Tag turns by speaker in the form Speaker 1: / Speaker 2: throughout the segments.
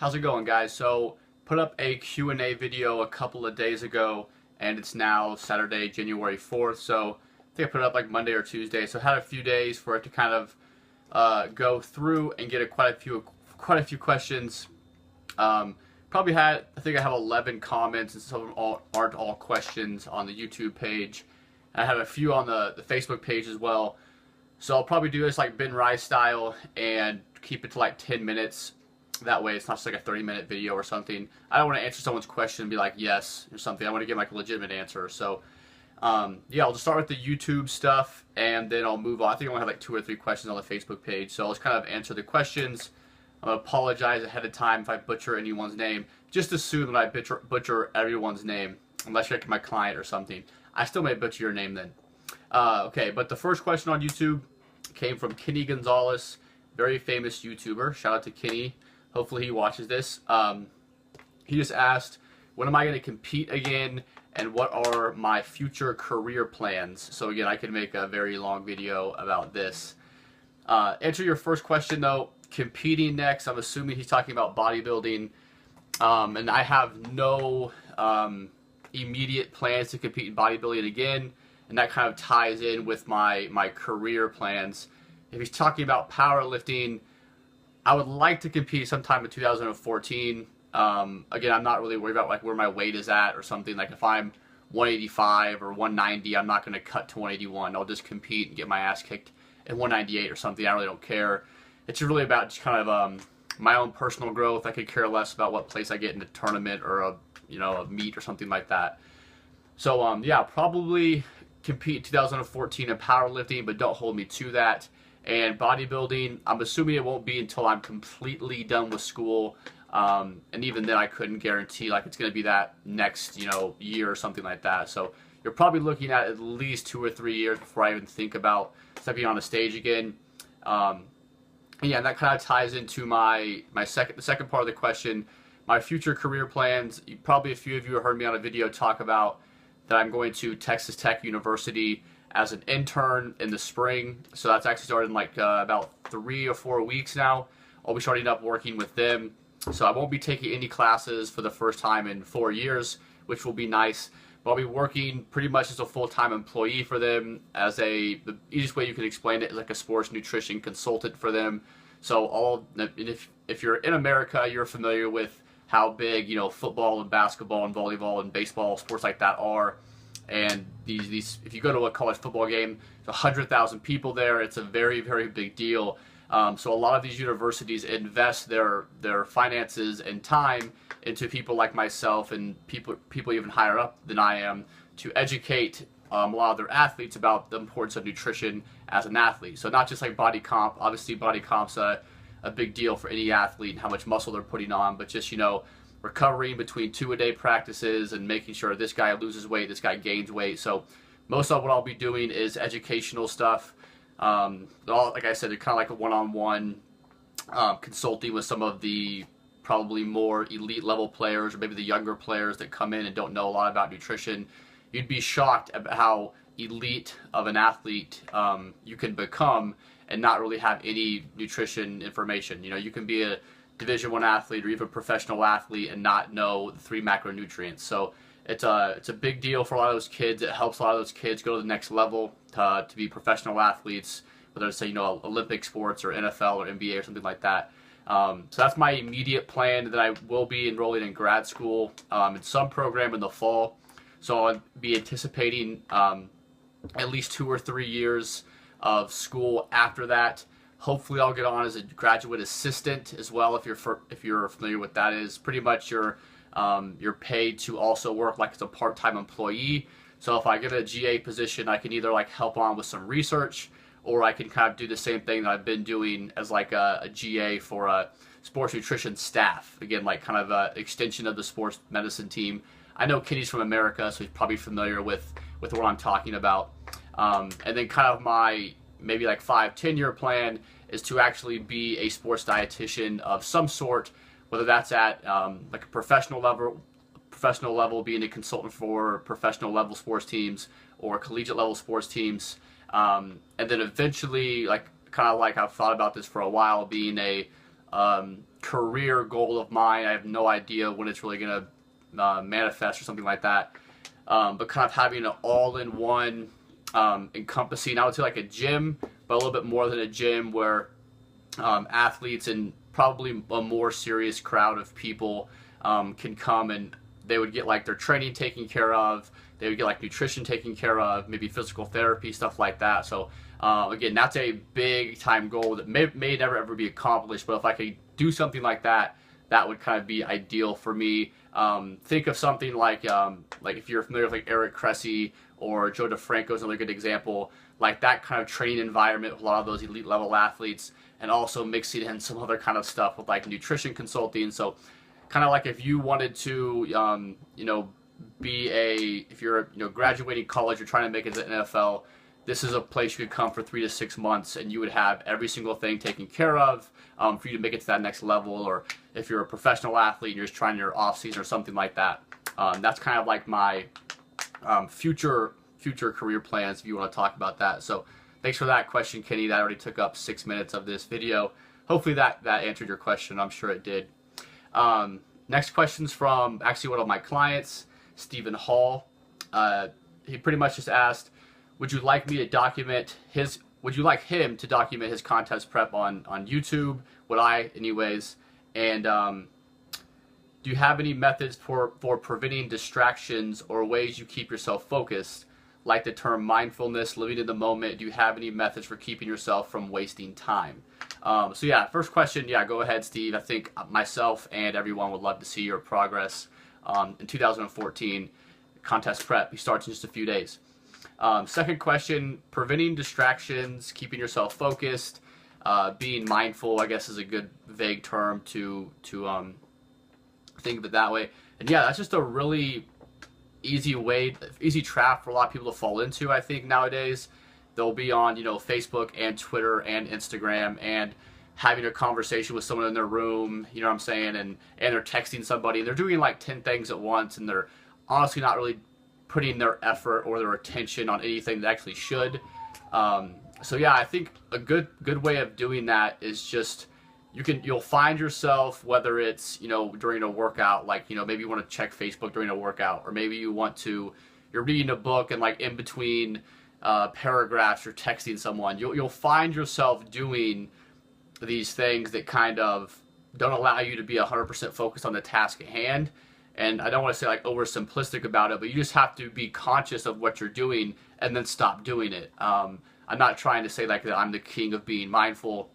Speaker 1: How's it going, guys? So, put up a Q&A video a couple of days ago, and it's now Saturday, January 4th. So, I think I put it up like Monday or Tuesday. So, I had a few days for it to kind of go through and get quite a few questions. Probably had, I think I have 11 comments, and some of them aren't all questions on the YouTube page. And I have a few on the Facebook page as well. So, I'll probably do this like Ben Rice style and keep it to like 10 minutes. That way it's not just like a 30-minute video or something. I don't want to answer someone's question and be like yes or something. I want to give like a legitimate answer. So yeah, I'll just start with the YouTube stuff and then I'll move on. I think I only have like 2 or 3 questions on the Facebook page. So I'll just kind of answer the questions. I'm going to apologize ahead of time if I butcher anyone's name. Just assume that I butcher everyone's name unless you're like my client or something. I still may butcher your name then. Okay, but the first question on YouTube came from Kenny Gonzalez, very famous YouTuber. Shout out to Kenny. Hopefully he watches this. He just asked, when am I going to compete again, and what are my future career plans? So again, I can make a very long video about this. Answer your first question though, competing next, I'm assuming he's talking about bodybuilding. And I have no immediate plans to compete in bodybuilding again, and that kind of ties in with my career plans. If he's talking about powerlifting, I would like to compete sometime in 2014. Again, I'm not really worried about like where my weight is at or something. Like if I'm 185 or 190, I'm not going to cut to 181. I'll just compete and get my ass kicked at 198 or something. I really don't care. It's really about just kind of my own personal growth. I could care less about what place I get in a tournament or a meet or something like that. So yeah, probably compete in 2014 in powerlifting, but don't hold me to that. And bodybuilding, I'm assuming it won't be until I'm completely done with school. And even then I couldn't guarantee like it's going to be that next, year or something like that. So you're probably looking at least 2 or 3 years before I even think about stepping on a stage again. Yeah, and that kind of ties into the second part of the question, my future career plans. Probably a few of you have heard me on a video talk about that I'm going to Texas Tech University as an intern in the spring. So that's actually started in like about 3 or 4 weeks now. I'll be starting up working with them. So I won't be taking any classes for the first time in 4 years, which will be nice. But I'll be working pretty much as a full-time employee for them, as the easiest way you can explain it is like a sports nutrition consultant for them. So if you're in America, you're familiar with how big football and basketball and volleyball and baseball, sports like that are. And these if you go to a college football game, there's 100,000 people there. It's a very, very big deal. So a lot of these universities invest their finances and time into people like myself and people even higher up than I am to educate a lot of their athletes about the importance of nutrition as an athlete. So not just like body comp. Obviously, body comp's a big deal for any athlete and how much muscle they're putting on, but just recovering between 2-a-day practices and making sure this guy loses weight, this guy gains weight. So most of what I'll be doing is educational stuff. Like I said, they're kind of like a one-on-one consulting with some of the probably more elite level players or maybe the younger players that come in and don't know a lot about nutrition. You'd be shocked at how elite of an athlete you can become and not really have any nutrition information. You can be a Division I athlete or even professional athlete and not know the 3 macronutrients. So it's a big deal for a lot of those kids. It helps a lot of those kids go to the next level to be professional athletes, whether it's Olympic sports or NFL or NBA or something like that. So that's my immediate plan. That I will be enrolling in grad school in some program in the fall. So I'll be anticipating at least 2 or 3 years of school after that. Hopefully I'll get on as a graduate assistant as well. If you're familiar with that is, pretty much you're paid to also work like as a part-time employee. So if I get a GA position, I can either like help on with some research, or I can kind of do the same thing that I've been doing as like a GA for a sports nutrition staff. Again, like kind of an extension of the sports medicine team. I know Kenny's from America, so he's probably familiar with what I'm talking about. And then kind of my maybe like 5-10 year plan is to actually be a sports dietitian of some sort, whether that's at like a professional level, being a consultant for professional level sports teams or collegiate level sports teams, and then eventually, like kind of like I've thought about this for a while, being a career goal of mine. I have no idea when it's really going to manifest or something like that. But kind of having an all-in-one encompassing, I would say like a gym, but a little bit more than a gym, where athletes and probably a more serious crowd of people can come, and they would get like their training taken care of. They would get like nutrition taken care of, maybe physical therapy, stuff like that. So again, that's a big time goal that may never ever be accomplished. But if I could do something like that, that would kind of be ideal for me. Think of something like if you're familiar with like Eric Cressy or Joe DeFranco is another good example, like that kind of training environment with a lot of those elite level athletes, and also mixing in some other kind of stuff with like nutrition consulting. So kind of like if you wanted to, if you're graduating college, you're trying to make it to the NFL, this is a place you could come for 3 to 6 months, and you would have every single thing taken care of for you to make it to that next level. Or if you're a professional athlete and you're just trying your off season or something like that, that's kind of like my future career plans, if you want to talk about that. So thanks for that question, Kenny. That already took up 6 minutes of this video. Hopefully that answered your question. I'm sure it did. Next question's from actually one of my clients, Stephen Hall. He pretty much just asked, would you like him to document his contest prep on YouTube? Would I anyways? And do you have any methods for preventing distractions or ways you keep yourself focused? Like the term mindfulness, living in the moment. Do you have any methods for keeping yourself from wasting time? So yeah, first question, yeah, go ahead, Steve. I think myself and everyone would love to see your progress in 2014. Contest prep, he starts in just a few days. Second question, preventing distractions, keeping yourself focused, being mindful, I guess is a good vague term to think of it that way. And yeah, that's just a really easy trap for a lot of people to fall into, I think, nowadays. They'll be on, Facebook and Twitter and Instagram and having a conversation with someone in their room, you know what I'm saying, and they're texting somebody, and they're doing like 10 things at once, and they're honestly not really putting their effort or their attention on anything that actually should. So yeah, I think a good way of doing that is just you'll find yourself, whether it's during a workout, like maybe you want to check Facebook during a workout, or maybe you're reading a book and like in between paragraphs you're texting someone. You'll find yourself doing these things that kind of don't allow you to be 100% focused on the task at hand. And I don't want to say like oversimplistic about it, but you just have to be conscious of what you're doing and then stop doing it. I'm not trying to say like that I'm the king of being mindful,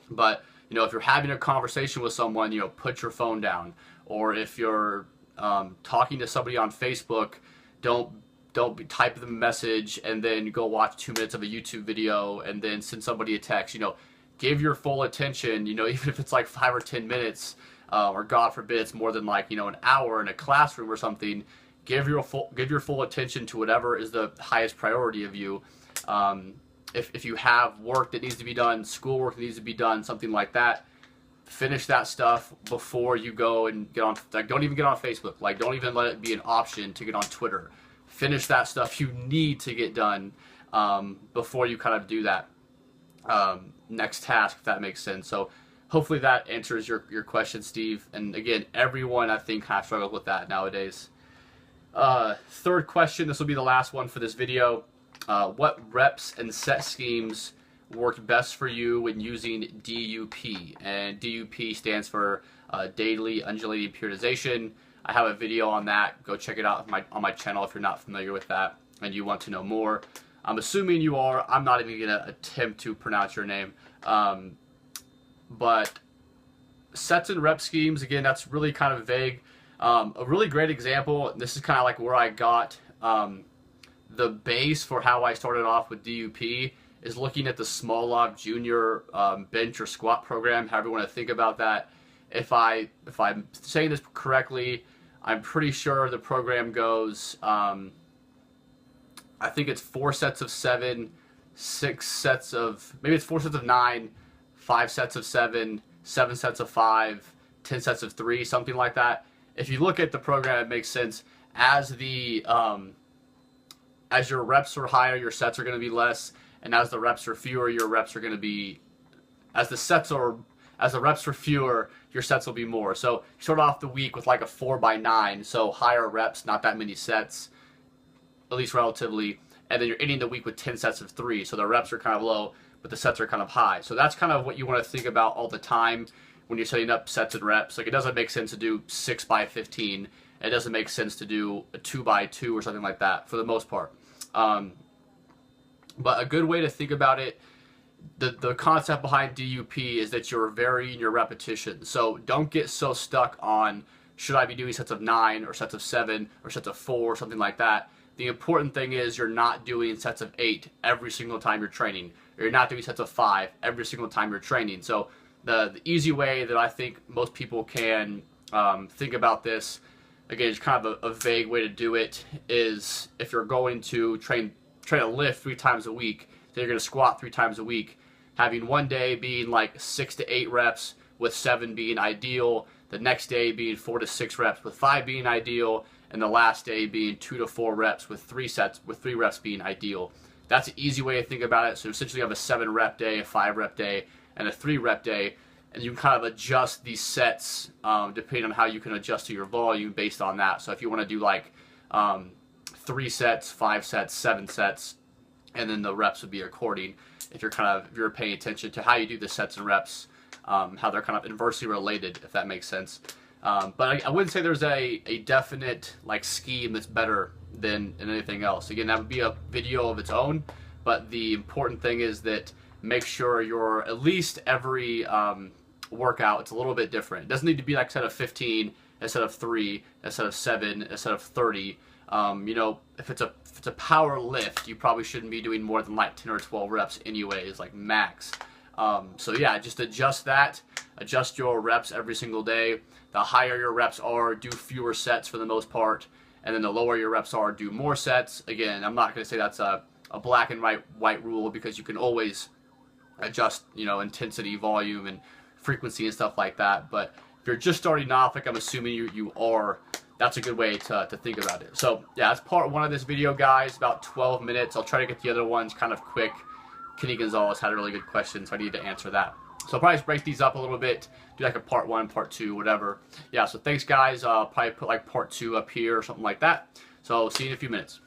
Speaker 1: but if you're having a conversation with someone, put your phone down. Or if you're talking to somebody on Facebook, don't type them a message and then go watch 2 minutes of a YouTube video and then send somebody a text. Give your full attention, even if it's like 5 or 10 minutes, or God forbid it's more than like, an hour in a classroom or something. Give your full attention to whatever is the highest priority of you. If you have work that needs to be done, schoolwork that needs to be done, something like that, finish that stuff before you go and get on. Like, don't even get on Facebook. Like, don't even let it be an option to get on Twitter. Finish that stuff you need to get done before you kind of do that next task, if that makes sense. So hopefully that answers your question, Steve. And again, everyone I think kind of struggles with that nowadays. Third question, this will be the last one for this video. What reps and set schemes worked best for you when using DUP? And DUP stands for Daily Undulating Periodization. I have a video on that. Go check it out on my channel if you're not familiar with that and you want to know more. I'm assuming you are. I'm not even going to attempt to pronounce your name. But sets and rep schemes, again, that's really kind of vague. A really great example, this is kind of like where I got the base for how I started off with DUP, is looking at the Small Log Junior bench or squat program, however you want to think about that. If I'm saying this correctly, I'm pretty sure the program goes, I think it's 4 sets of 7, 6 sets of, maybe it's 4 sets of 9, 5 sets of 7, 7 sets of 5, 10 sets of 3, something like that. If you look at the program, it makes sense. As your reps are higher, your sets are going to be less, and as the reps are fewer, your reps are going to be, as the as the reps are fewer, your sets will be more. So you start off the week with like a 4x9, so higher reps, not that many sets, at least relatively, and then you're ending the week with 10 sets of 3, so the reps are kind of low, but the sets are kind of high. So that's kind of what you want to think about all the time when you're setting up sets and reps. Like, it doesn't make sense to do 6x15. It doesn't make sense to do a 2x2 or something like that for the most part. But a good way to think about it, the concept behind DUP is that you're varying your repetition. So don't get so stuck on, should I be doing sets of 9 or sets of 7 or sets of 4 or something like that. The important thing is you're not doing sets of 8 every single time you're training. Or you're not doing sets of 5 every single time you're training. So the easy way that I think most people can think about this, again, it's kind of a vague way to do it, is if you're going to train a lift 3 times a week, so you're going to squat 3 times a week, having one day being like 6 to 8 reps with 7 being ideal, the next day being 4 to 6 reps with 5 being ideal, and the last day being 2 to 4 reps with 3 reps being ideal. That's an easy way to think about it. So essentially you have a 7 rep day, a 5 rep day, and a 3 rep day, and you can kind of adjust these sets depending on how you can adjust to your volume based on that. So if you want to do like 3 sets, 5 sets, 7 sets, and then the reps would be according, if you're paying attention to how you do the sets and reps, how they're kind of inversely related, if that makes sense. But I wouldn't say there's a definite like scheme that's better than anything else. Again, that would be a video of its own, but the important thing is that make sure you're at least every workout, it's a little bit different. It doesn't need to be like a set of 15, a set of 3, a set of 7, a set of 30. You know, if it's a power lift, you probably shouldn't be doing more than like 10 or 12 reps anyways, like max. So yeah, just adjust your reps every single day. The higher your reps are, do fewer sets for the most part, and then the lower your reps are, do more sets. Again, I'm not going to say that's a black and white rule, because you can always adjust, you know, intensity, volume, and frequency and stuff like that. But if you're just starting off, like I'm assuming you are, that's a good way to think about it. So yeah, that's part 1 of this video, guys. About 12 minutes. I'll try to get the other ones kind of quick. Kenny Gonzalez had a really good question, so I need to answer that. So I'll probably just break these up a little bit, do like a part 1, part 2, whatever. Yeah, so thanks, guys. Probably put like part 2 up here or something like that. So see you in a few minutes.